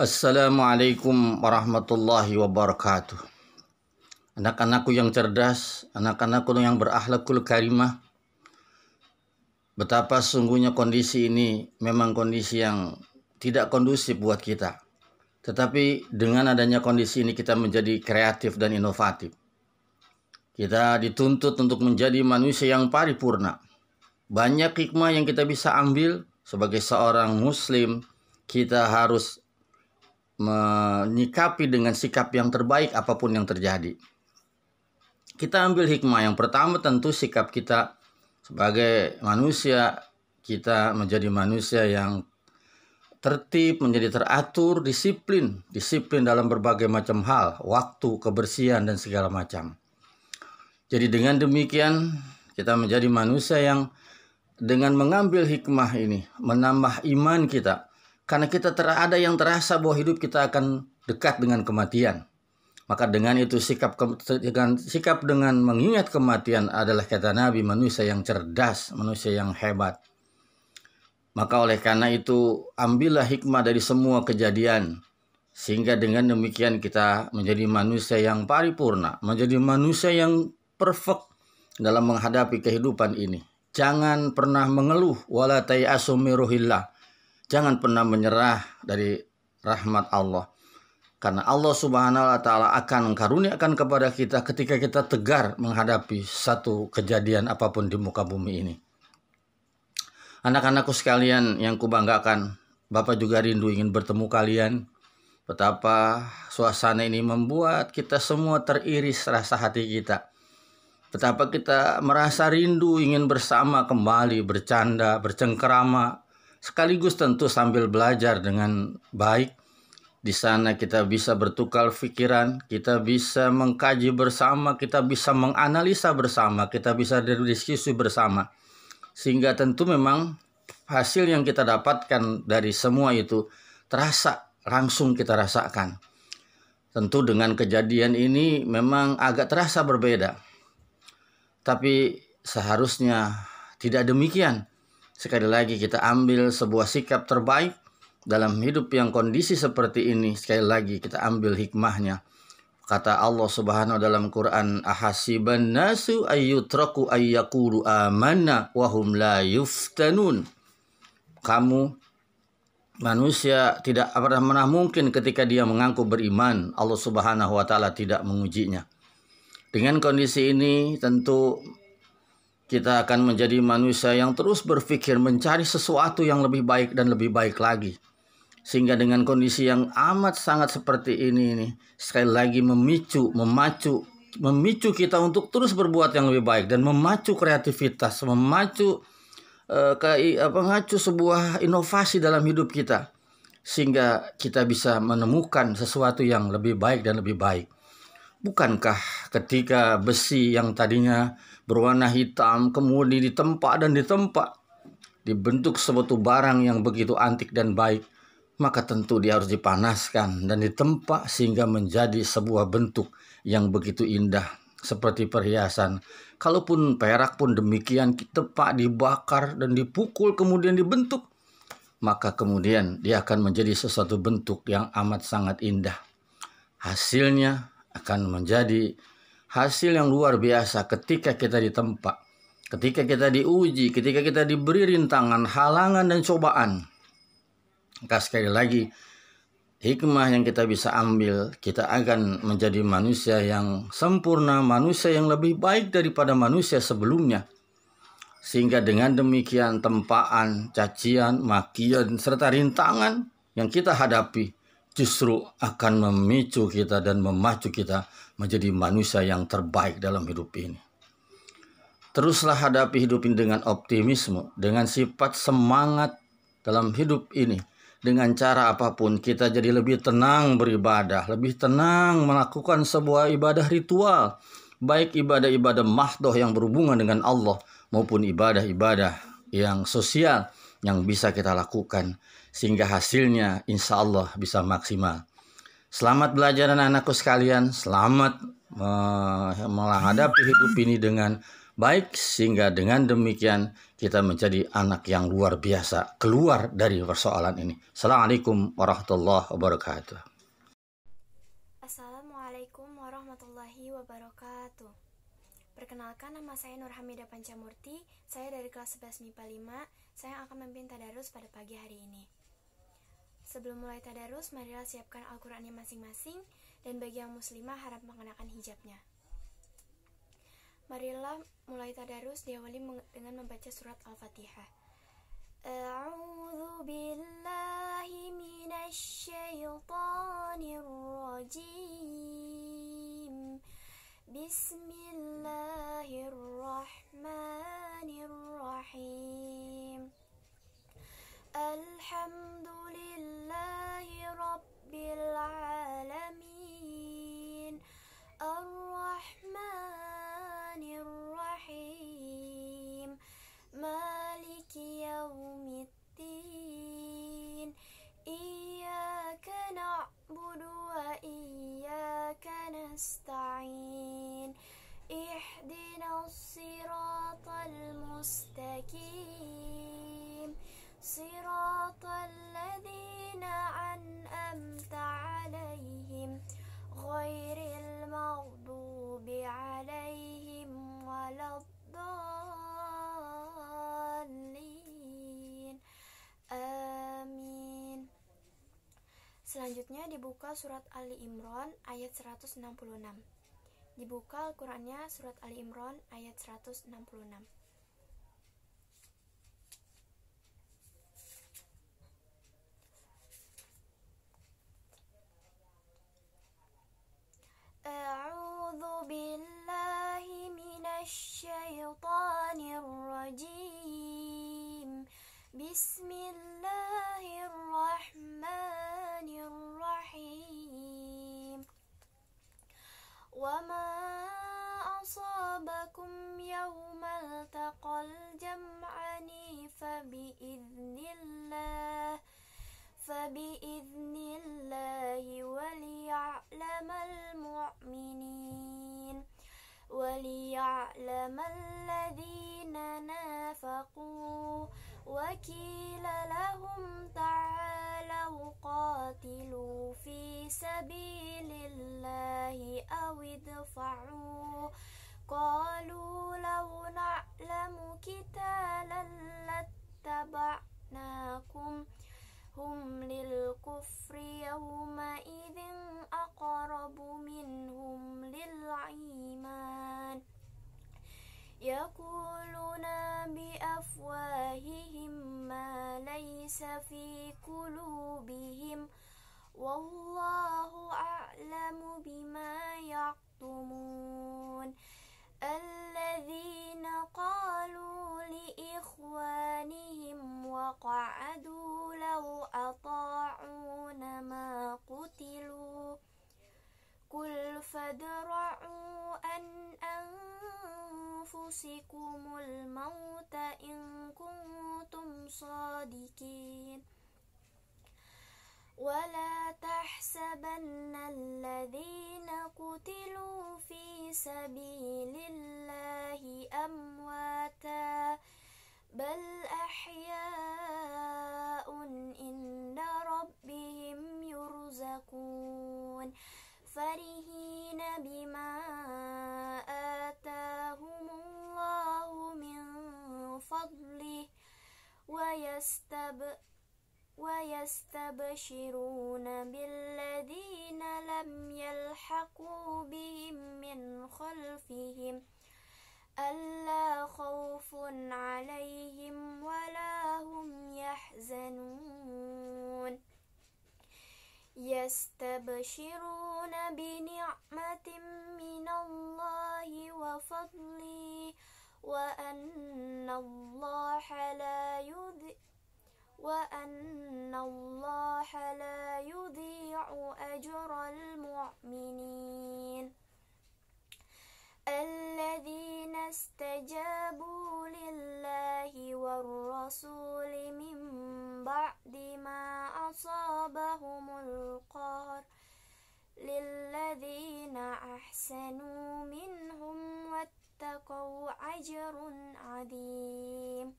Assalamualaikum warahmatullahi wabarakatuh. Anak-anakku yang cerdas, anak-anakku yang berakhlakul karimah, betapa sungguhnya kondisi ini memang kondisi yang tidak kondusif buat kita. Tetapi dengan adanya kondisi ini kita menjadi kreatif dan inovatif. Kita dituntut untuk menjadi manusia yang paripurna. Banyak hikmah yang kita bisa ambil sebagai seorang muslim. Kita harus menyikapi dengan sikap yang terbaik apapun yang terjadi. Kita ambil hikmah yang pertama, tentu sikap kita sebagai manusia, kita menjadi manusia yang tertib, menjadi teratur, disiplin dalam berbagai macam hal, waktu, kebersihan dan segala macam. Jadi dengan demikian kita menjadi manusia yang dengan mengambil hikmah ini menambah iman kita. Karena kita ada yang terasa bahwa hidup kita akan dekat dengan kematian. Maka dengan itu sikap dengan mengingat kematian adalah kata Nabi manusia yang cerdas, manusia yang hebat. Maka oleh karena itu ambillah hikmah dari semua kejadian. Sehingga dengan demikian kita menjadi manusia yang paripurna, menjadi manusia yang perfect dalam menghadapi kehidupan ini. Jangan pernah mengeluh, wala tayasu min ruhillah. Jangan pernah menyerah dari rahmat Allah. Karena Allah Subhanahu wa Ta'ala akan karuniakan kepada kita ketika kita tegar menghadapi satu kejadian apapun di muka bumi ini. Anak-anakku sekalian yang kubanggakan, Bapak juga rindu ingin bertemu kalian. Betapa suasana ini membuat kita semua teriris rasa hati kita. Betapa kita merasa rindu ingin bersama kembali, bercanda, bercengkerama, sekaligus tentu sambil belajar dengan baik. Di sana kita bisa bertukar pikiran, kita bisa mengkaji bersama, kita bisa menganalisa bersama, kita bisa berdiskusi bersama. Sehingga tentu memang hasil yang kita dapatkan dari semua itu terasa, langsung kita rasakan. Tentu dengan kejadian ini memang agak terasa berbeda. Tapi seharusnya tidak demikian. Sekali lagi kita ambil sebuah sikap terbaik dalam hidup yang kondisi seperti ini. Sekali lagi kita ambil hikmahnya. Kata Allah Subhanahu dalam Quran, ahasiban nasu ayyutraku ayyaqulu amanna wa hum la yuftanun. Kamu manusia tidak pernah mungkin ketika dia mengaku beriman, Allah Subhanahu wa Ta'ala tidak mengujinya. Dengan kondisi ini tentu kita akan menjadi manusia yang terus berpikir mencari sesuatu yang lebih baik dan lebih baik lagi. Sehingga dengan kondisi yang amat sangat seperti ini sekali lagi memicu kita untuk terus berbuat yang lebih baik dan memacu kreativitas, memacu sebuah inovasi dalam hidup kita. Sehingga kita bisa menemukan sesuatu yang lebih baik dan lebih baik. Bukankah ketika besi yang tadinya berwarna hitam kemudian ditempa dibentuk suatu barang yang begitu antik dan baik, maka tentu dia harus dipanaskan dan ditempa sehingga menjadi sebuah bentuk yang begitu indah seperti perhiasan. Kalaupun perak pun demikian, ditepa, dibakar dan dipukul kemudian dibentuk, maka kemudian dia akan menjadi sesuatu bentuk yang amat sangat indah. Hasilnya akan menjadi hasil yang luar biasa ketika kita ditempa, ketika kita diuji, ketika kita diberi rintangan, halangan dan cobaan. Maka sekali lagi hikmah yang kita bisa ambil, kita akan menjadi manusia yang sempurna, manusia yang lebih baik daripada manusia sebelumnya. Sehingga dengan demikian tempaan, cacian, makian serta rintangan yang kita hadapi justru akan memicu kita dan memacu kita menjadi manusia yang terbaik dalam hidup ini. Teruslah hadapi hidup ini dengan optimisme, dengan sifat semangat dalam hidup ini. Dengan cara apapun kita jadi lebih tenang beribadah, lebih tenang melakukan sebuah ibadah ritual. Baik ibadah-ibadah mahdoh yang berhubungan dengan Allah maupun ibadah-ibadah yang sosial yang bisa kita lakukan. Sehingga hasilnya insya Allah bisa maksimal. Selamat belajar anak-anakku sekalian. Selamat menghadapi hidup ini dengan baik, sehingga dengan demikian kita menjadi anak yang luar biasa, keluar dari persoalan ini. Assalamualaikum warahmatullahi wabarakatuh. Assalamualaikum warahmatullahi wabarakatuh. Perkenalkan, nama saya Nur Hamidah Pancamurti. Saya dari kelas 11 MIPA 5. Saya akan memimpin tadarus pada pagi hari ini. Sebelum mulai tadarus, marilah siapkan Al-Qur'annya masing-masing, dan bagi yang muslimah harap mengenakan hijabnya. Marilah mulai tadarus diawali dengan membaca surat Al-Fatihah. A'udzu billahi minasy syaithanir rajim. Bismillahirrahmanirrahim. Alhamdulillahi rabbil alamin. Ar-Rahmanir-Rahim. Maliki yaumiddin. Iyyaka na'budu wa iyyaka nasta'in. Ihdinas siratal mustaqim. Siratal ladzina an'amta 'alaihim ghairil maghdubi 'alaihim waladdallin. Amin. Selanjutnya dibuka surat Ali Imran ayat 166. Dibuka Al-Qur'annya surat Ali Imran ayat 166. A'udzu billahi minasy syaithanir rajim. Bismillahirrahmanirrahim. Wa ma asabakum yawmal taqal jam'ani fabi'idnillahi waliya'lamal mu'minin waliya'lamal ladzina nafaqu wa qila lahum ta'alau qatilu fi sabilillahi aw idfa'u qalu law na'lamu qitalan lattaba'nakum hum lil kufri yawma idzin aqrabu minhum lil iman yaquluna bi afwahihim ma laysa fi qulubihim wallahu a'lamu bima yaktumun. Alladzina qalu li ikhwanihim wa qa'adu law ata'una ma qutilu qul fadra'u an anfusikumul mauta in kuntum shadiqin. ولا تحسبن الذين قتلوا في سبيل الله أمواتا بل أحياء عند ربهم يرزقون فرحين بما آتاهم الله من فضله ويستبشرون بالذين لم يلحقوا بهم من خلفهم ألا خوف عليهم ولا هم يحزنون يستبشرون بنعمة من الله وفضله وأن الله لا يضيع أجر المؤمنين الذين استجابوا لله والرسول من بعد ما أصابهم القرح للذين أحسنوا منهم اتقوا أجر عظيم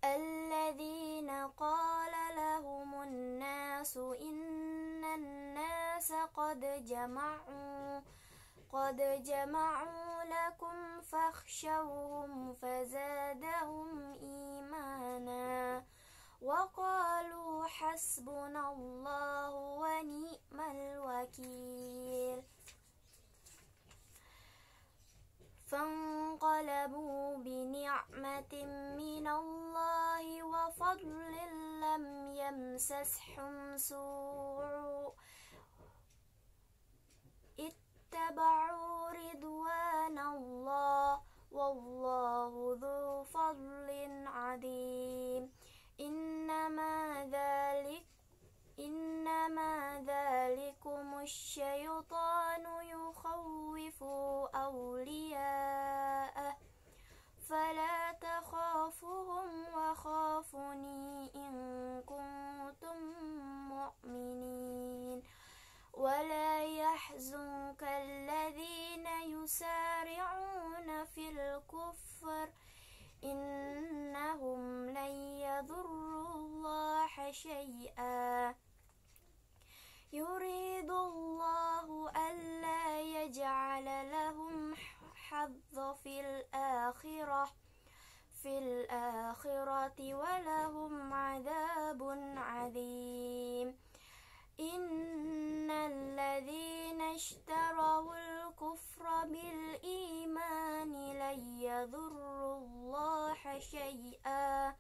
الذين قال لهم الناس إن الناس قد جمعوا لكم فاخشوهم فزادهم إيمانا وقالوا حسبنا الله ونعم الوكيل فانقلبوا بنعمة من الله وفضل لم يمسسهم سوء اتبعوا رضوان الله والله ذو فضل عظيم إنما ذلكم الشيطان يخوف أولياءه فلا تخافوهم وخافوني إن كنتم مؤمنين ولا يحزنك الذين يسارعون في الكفر إنهم لن يضروا الله شيئا يريد الله ألا يجعل لهم حظ في الآخرة ولهم عذاب عظيم إن الذين اشتروا الكفر بالإيمان لن يضروا الله شيئا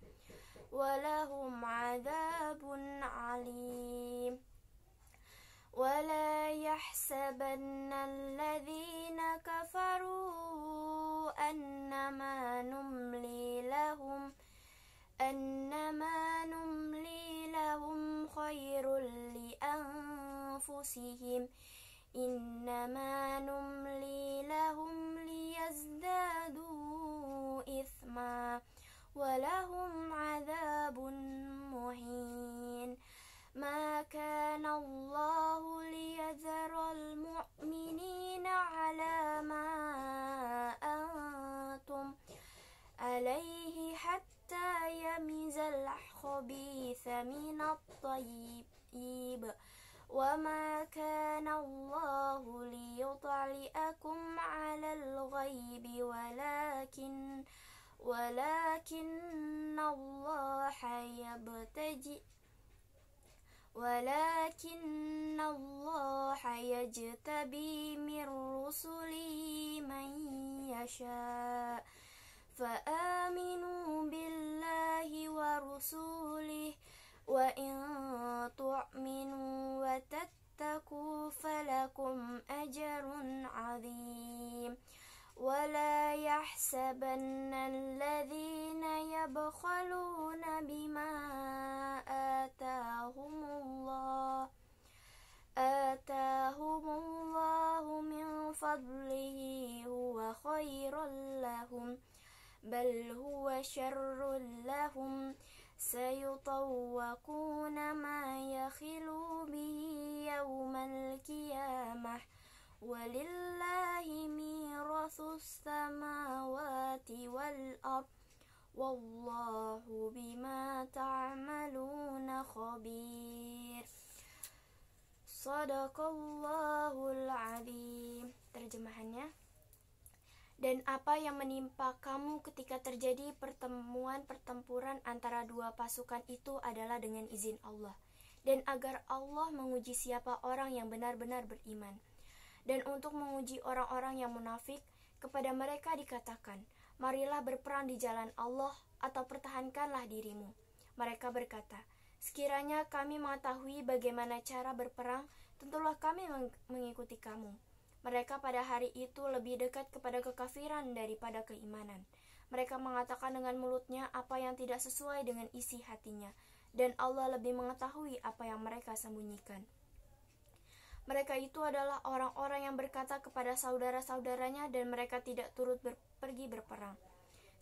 ولهم عذاب عليم ولا يحسبن الذين كفروا أنما نملي لهم خير لأنفسهم إنما نملي لهم ليزدادوا إثما ولهم عذاب مهين ما كان الله ليذر المؤمنين على ما أنتم عليه حتى يميز الخبيث من الطيب وما كان الله ليطلعكم على الغيب ولكن الله يجتبي من رسله من يشاء فآمنوا بالله ورسوله وإن تؤمنوا وتتقوا فلكم أجر عظيم ولا يحسبن الذين يبخلون بما آتاهم الله من فضله هو خير لهم بل هو شر لهم سيطوقون ما يخلوا به يوم القيامة ولله ميراث السماوات والأرض والله بما تعملون خبير. Shadaqallahul Azim. Terjemahannya, dan apa yang menimpa kamu ketika terjadi pertempuran antara dua pasukan itu adalah dengan izin Allah, dan agar Allah menguji siapa orang yang benar-benar beriman. Dan untuk menguji orang-orang yang munafik, kepada mereka dikatakan, marilah berperang di jalan Allah atau pertahankanlah dirimu. Mereka berkata, sekiranya kami mengetahui bagaimana cara berperang, tentulah kami mengikuti kamu. Mereka pada hari itu lebih dekat kepada kekafiran daripada keimanan. Mereka mengatakan dengan mulutnya apa yang tidak sesuai dengan isi hatinya, dan Allah lebih mengetahui apa yang mereka sembunyikan. Mereka itu adalah orang-orang yang berkata kepada saudara-saudaranya dan mereka tidak turut pergi berperang.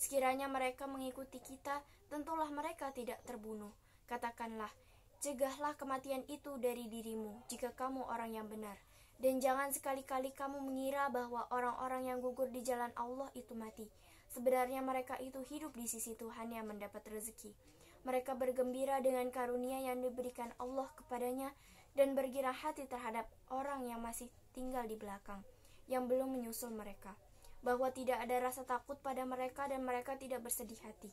Sekiranya mereka mengikuti kita, tentulah mereka tidak terbunuh. Katakanlah, cegahlah kematian itu dari dirimu jika kamu orang yang benar. Dan jangan sekali-kali kamu mengira bahwa orang-orang yang gugur di jalan Allah itu mati. Sebenarnya mereka itu hidup di sisi Tuhan yang mendapat rezeki. Mereka bergembira dengan karunia yang diberikan Allah kepadanya dan bergirah hati terhadap orang yang masih tinggal di belakang, yang belum menyusul mereka, bahwa tidak ada rasa takut pada mereka dan mereka tidak bersedih hati.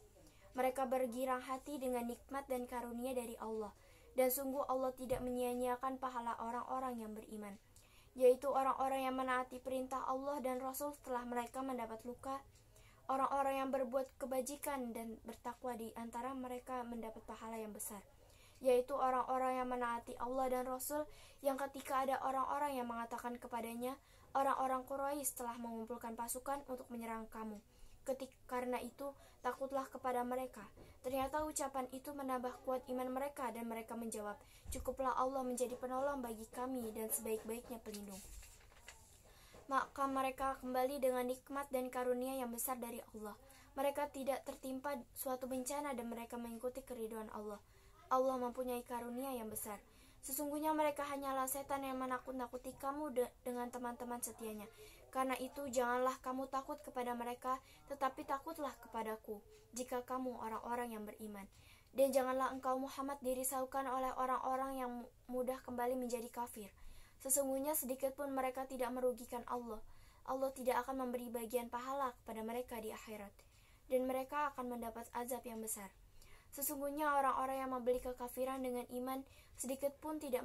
Mereka bergirah hati dengan nikmat dan karunia dari Allah, dan sungguh Allah tidak menyia-nyiakan pahala orang-orang yang beriman, yaitu orang-orang yang menaati perintah Allah dan Rasul setelah mereka mendapat luka. Orang-orang yang berbuat kebajikan dan bertakwa di antara mereka mendapat pahala yang besar, yaitu orang-orang yang menaati Allah dan Rasul, yang ketika ada orang-orang yang mengatakan kepadanya, orang-orang Quraisy telah mengumpulkan pasukan untuk menyerang kamu. Karena itu, takutlah kepada mereka. Ternyata ucapan itu menambah kuat iman mereka dan mereka menjawab, cukuplah Allah menjadi penolong bagi kami dan sebaik-baiknya pelindung. Maka mereka kembali dengan nikmat dan karunia yang besar dari Allah. Mereka tidak tertimpa suatu bencana dan mereka mengikuti keridhaan Allah. Allah mempunyai karunia yang besar. Sesungguhnya mereka hanyalah setan yang menakut-nakuti kamu dengan teman-teman setianya. Karena itu janganlah kamu takut kepada mereka, tetapi takutlah kepadaku jika kamu orang-orang yang beriman. Dan janganlah engkau Muhammad dirisaukan oleh orang-orang yang mudah kembali menjadi kafir. Sesungguhnya sedikit pun mereka tidak merugikan Allah. Allah tidak akan memberi bagian pahala kepada mereka di akhirat, dan mereka akan mendapat azab yang besar. Sesungguhnya orang-orang yang membeli kekafiran dengan iman sedikit pun tidak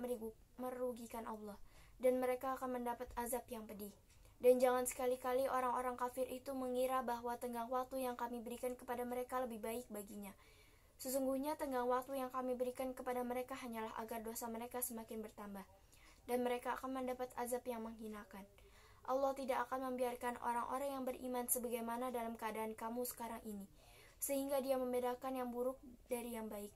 merugikan Allah, dan mereka akan mendapat azab yang pedih. Dan jangan sekali-kali orang-orang kafir itu mengira bahwa tenggang waktu yang kami berikan kepada mereka lebih baik baginya. Sesungguhnya tenggang waktu yang kami berikan kepada mereka hanyalah agar dosa mereka semakin bertambah, dan mereka akan mendapat azab yang menghinakan. Allah tidak akan membiarkan orang-orang yang beriman sebagaimana dalam keadaan kamu sekarang ini, sehingga Dia membedakan yang buruk dari yang baik.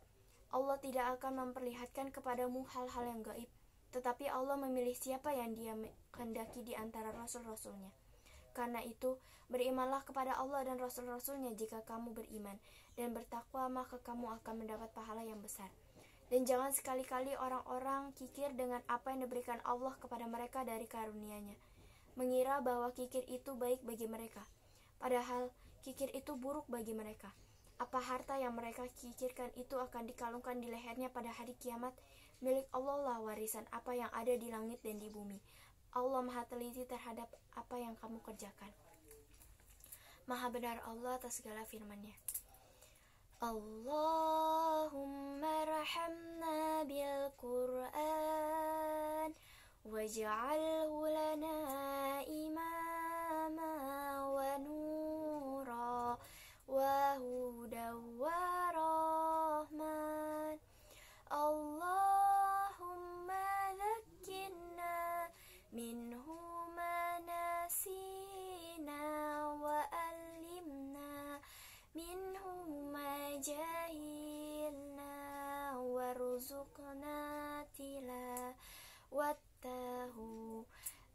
Allah tidak akan memperlihatkan kepadamu hal-hal yang gaib, tetapi Allah memilih siapa yang Dia kehendaki di antara rasul-rasulnya. Karena itu, berimanlah kepada Allah dan rasul-rasulnya jika kamu beriman, dan bertakwa maka kamu akan mendapat pahala yang besar. Dan jangan sekali-kali orang-orang kikir dengan apa yang diberikan Allah kepada mereka dari karunia-Nya, mengira bahwa kikir itu baik bagi mereka, padahal kikir itu buruk bagi mereka. Apa harta yang mereka kikirkan itu akan dikalungkan di lehernya pada hari kiamat? Milik Allah lah warisan apa yang ada di langit dan di bumi. Allah maha teliti terhadap apa yang kamu kerjakan. Maha benar Allah atas segala firman-Nya. Allahumma rahamna bil Qur'an waj'alhu lana imama wa nura wa huda wa rahman. Allahumma dhakkirna minhu ma nasina wa alimna minhu ma jahilna warzuqna tilawatahu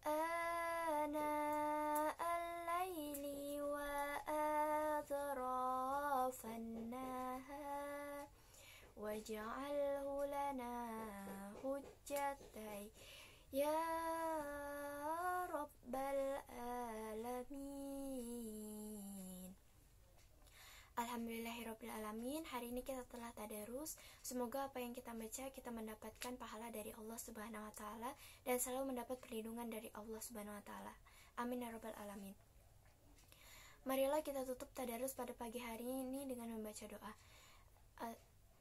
ana al-laili wa atrafan nahar waj'alhu lana hujjatai ya rabbal alamin. Alhamdulillahirrabbilalamin. Hari ini kita telah tadarus. Semoga apa yang kita baca kita mendapatkan pahala dari Allah Subhanahu wa taala dan selalu mendapat perlindungan dari Allah Subhanahu wa taala. Amin ya rabbal alamin. Marilah kita tutup tadarus pada pagi hari ini dengan membaca doa.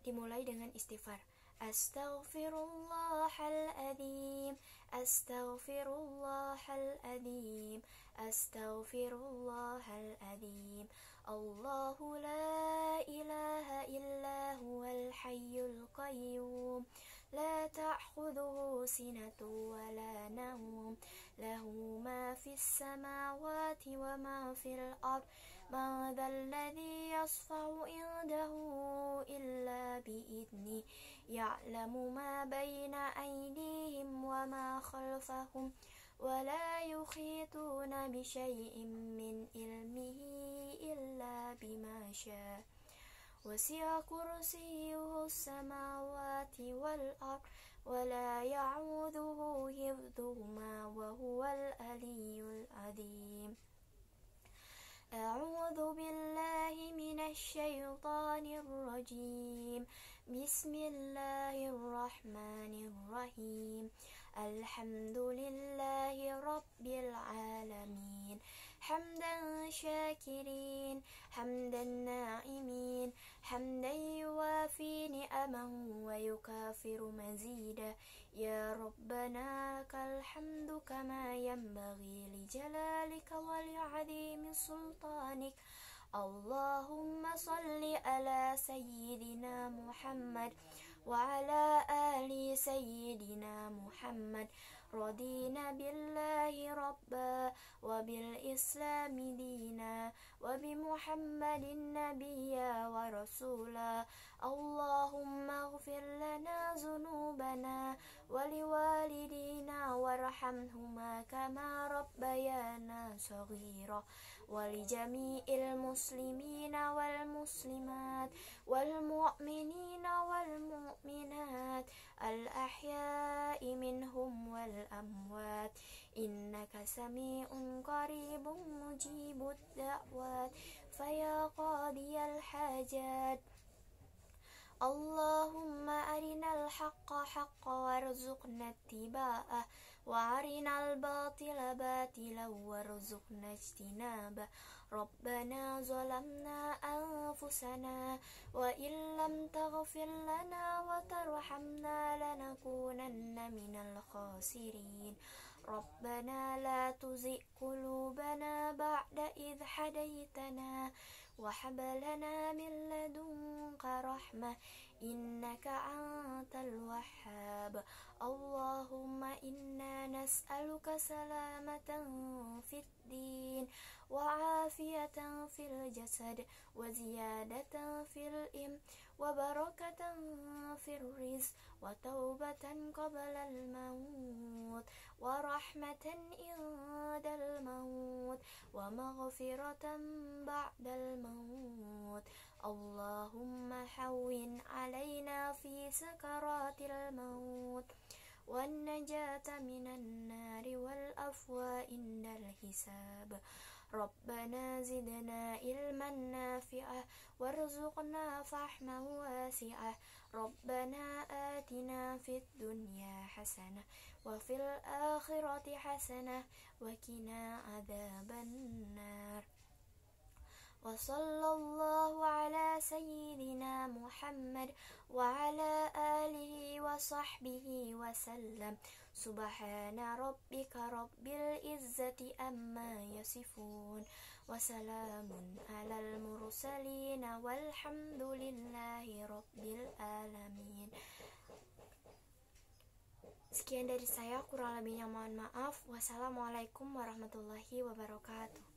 Dimulai dengan istighfar. Astaghfirullahaladzim, astaghfirullahaladzim, astaghfirullahaladzim. Allahu la ilaha illa huwal hayyul qayyum, la ta'khudhuhu sinatun wa la nawm, lahu ma fis samawati wa ma fil ard. Man dhal ladzi yashfa'u 'indahu illa bi'idhnihi, ya'lamu ma bayna aydihim wa ma khalfahum, wa la yuhituna bi syai'in min ilmihi illa bima syaa. Wasi'a kursiyyuhu as-samawati wal ard ولا يعوده حفظهما وهو العلي العظيم. أعوذ بالله من الشيطان الرجيم. بسم الله الرحمن الرحيم. الحمد لله رب العالمين، حمدا شاكرين، حمدا ناعمين، حمدا يوافي نعمه ويكافر مزيدا. يا ربنا لك الحمد كما ينبغي لجلالك ولعظيم سلطانك. اللهم صل على سيدنا محمد وعلى آل سيدنا محمد. رضينا بالله ربا وبالإسلام دينا وبمحمد نبيا ورسولا. اللهم اغفر لنا ذنوبنا ولوالدينا وارحمهما كما ربيانا صغيرا، ولجميع المسلمين والمسلمات والمؤمنين والمؤمنات الأحياء منهم والأموات، إنك سميع قريب مجيب الدعوات. فيا قاضي الحاجات، اللهم أرنا الحق حقا وارزقنا اتباعه، وأرنا الباطل باطلا وارزقنا اجتنابه. ربنا ظلمنا أنفسنا وإن لم تغفر لنا وترحمنا لنكونن من الخاسرين. ربنا لا تزغ قلوبنا بعد إذ هديتنا وهب لنا من لدنك رحمة إنك أنت الوهاب. اللهم إنا نسألك سلامة في الدين وعافية في الجسد وزيادة في العلم وبركة في الرزق وتوبة قبل الموت ورحمة عند الموت ومغفرة بعد الموت. اللهم هون علينا في سكرات الموت والنجاة من النار والعفو عند الحساب. ربنا زدنا علما نافعا وارزقنا فهما واسعا. ربنا آتنا في الدنيا حسنة وفي الآخرة حسنة وقنا عذاب النار. وصلى الله على سيدنا محمد وعلى آله وصحبه وسلم. سبحان ربك رب العزة عما يصفون وسلام على المرسلين والحمد لله رب العالمين. Sekian dari saya, kurang lebihnya mohon maaf. Wassalamualaikum warahmatullahi wabarakatuh.